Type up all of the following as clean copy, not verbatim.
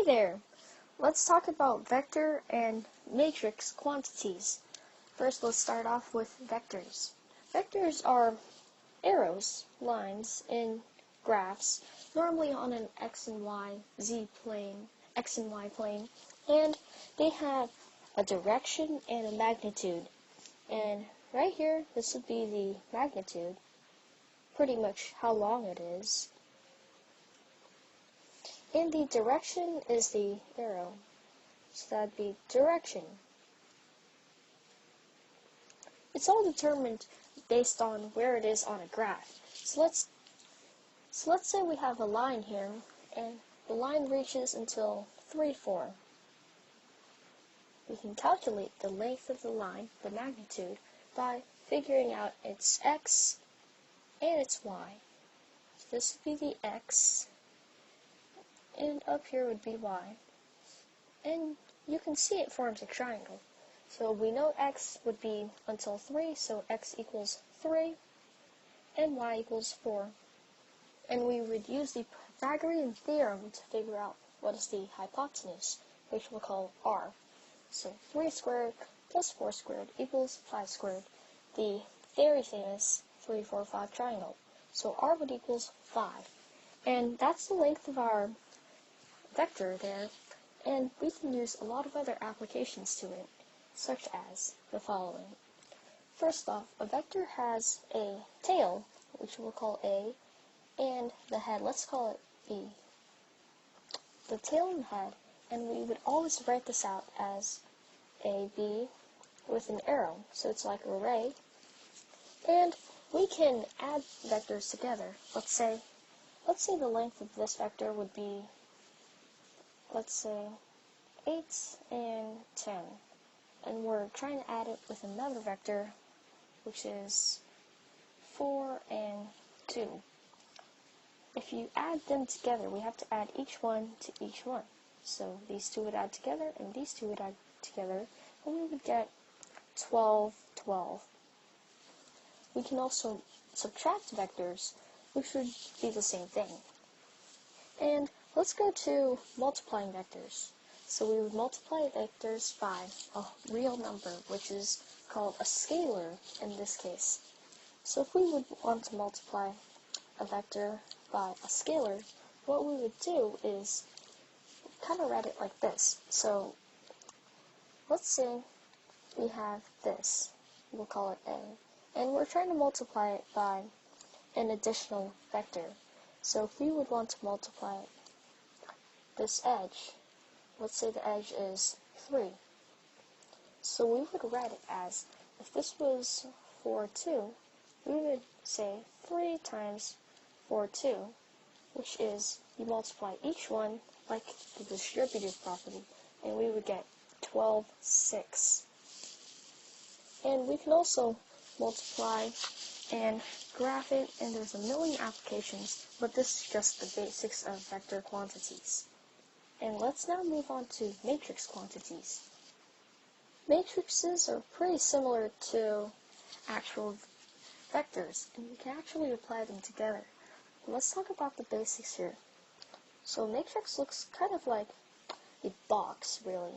Hey there! Let's talk about vector and matrix quantities. First, let's start off with vectors. Vectors are arrows, lines, in graphs, normally on an x and y plane, and they have a direction and a magnitude. And right here, this would be the magnitude, pretty much how long it is. And the direction is the arrow, so that'd be direction. It's all determined based on where it is on a graph. So let's say we have a line here, and the line reaches until 3, 4. We can calculate the length of the line, the magnitude, by figuring out its x and its y. So this would be the x, and up here would be y. And you can see it forms a triangle. So we know x would be until 3, so x equals 3, and y equals 4. And we would use the Pythagorean theorem to figure out what is the hypotenuse, which we'll call r. So 3 squared plus 4 squared equals 5 squared, the very famous 3, 4, 5 triangle. So r would equals 5. And that's the length of our vector there, and we can use a lot of other applications to it, such as the following. First off, a vector has a tail, which we'll call A, and the head, let's call it B. The tail and head, and we would always write this out as A, B with an arrow, so it's like an array. And we can add vectors together. Let's say the length of this vector would be, let's say, 8 and 10. And we're trying to add it with another vector, which is 4 and 2. If you add them together, we have to add each one to each one. So these two would add together, and these two would add together, and we would get 12, 12. We can also subtract vectors, which would be the same thing. And let's go to multiplying vectors. So we would multiply vectors by a real number, which is called a scalar in this case. So if we would want to multiply a vector by a scalar, what we would do is kind of write it like this. So let's say we have this, we'll call it A, and we're trying to multiply it by an additional vector. So if we would want to multiply this edge, let's say the edge is 3. So we would write it as, if this was 4, 2, we would say 3 times 4, 2, which is, you multiply each one like the distributive property, and we would get 12, 6. And we can also multiply and graph it, and there's a million applications, but this is just the basics of vector quantities. And let's now move on to matrix quantities. Matrices are pretty similar to actual vectors, and you can actually apply them together. Let's talk about the basics here. So a matrix looks kind of like a box, really.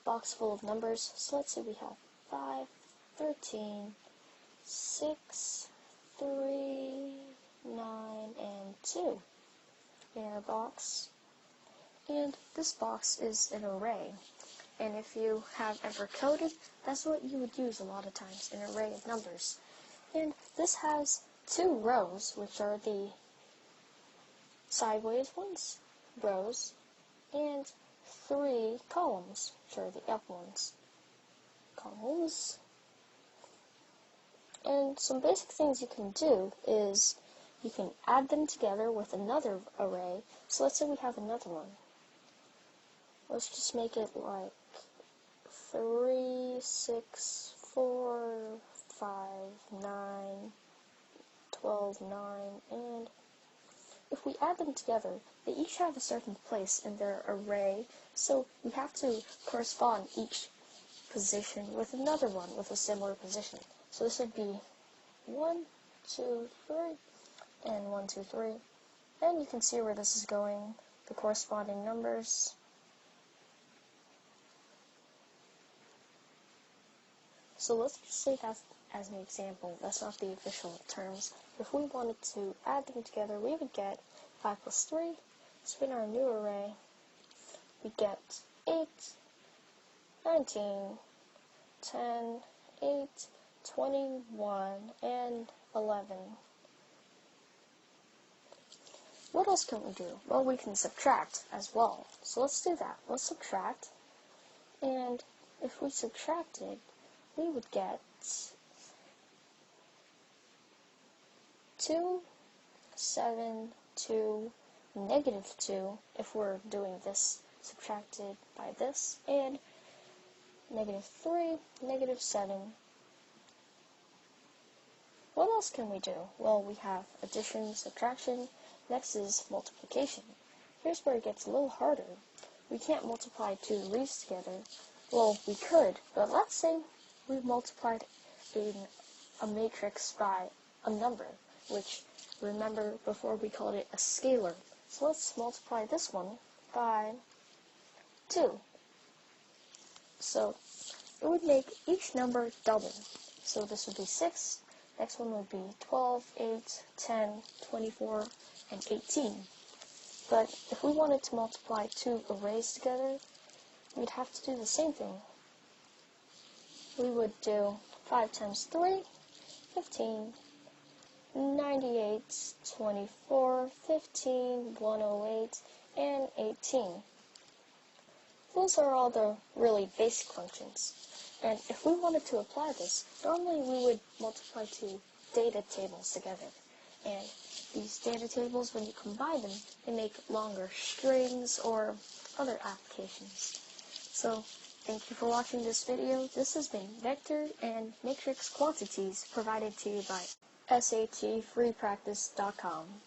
A box full of numbers. So let's say we have 5, 13, 6, 3, 9, and 2 in our box. And this box is an array. And if you have ever coded, that's what you would use a lot of times, an array of numbers. And this has 2 rows, which are the sideways ones, rows, and 3 columns, which are the up ones, columns. And some basic things you can do is you can add them together with another array. So let's say we have another one. Let's just make it like 3, 6, 4, 5, 9, 12, 9, and if we add them together, they each have a certain place in their array, so we have to correspond each position with another one with a similar position. So this would be 1, 2, 3, and 1, 2, 3. And you can see where this is going, the corresponding numbers. So let's just say that as an example. That's not the official terms. If we wanted to add them together, we would get 5 plus 3. Spin our new array. We get 8, 19, 10, 8, 21, and 11. What else can we do? Well, we can subtract as well. So let's do that. Let's subtract. And if we subtracted, we would get 2, 7, 2, negative 2, if we're doing this subtracted by this, and negative 3, negative 7. What else can we do? Well, we have addition, subtraction. Next is multiplication. Here's where it gets a little harder. We can't multiply two leaves together. Well, we could, but let's say we multiplied a matrix by a number, which, remember, before we called it a scalar. So let's multiply this one by 2. So it would make each number double. So this would be 6. Next one would be 12, 8, 10, 24, and 18. But if we wanted to multiply two arrays together, we'd have to do the same thing. We would do 5 times 3, 15, 98, 24, 15, 108, and 18. Those are all the really basic functions. And if we wanted to apply this, normally we would multiply two data tables together. And these data tables, when you combine them, they make longer strings or other applications. So, thank you for watching this video. This has been Vector and Matrix Quantities provided to you by SATFreePractice.com.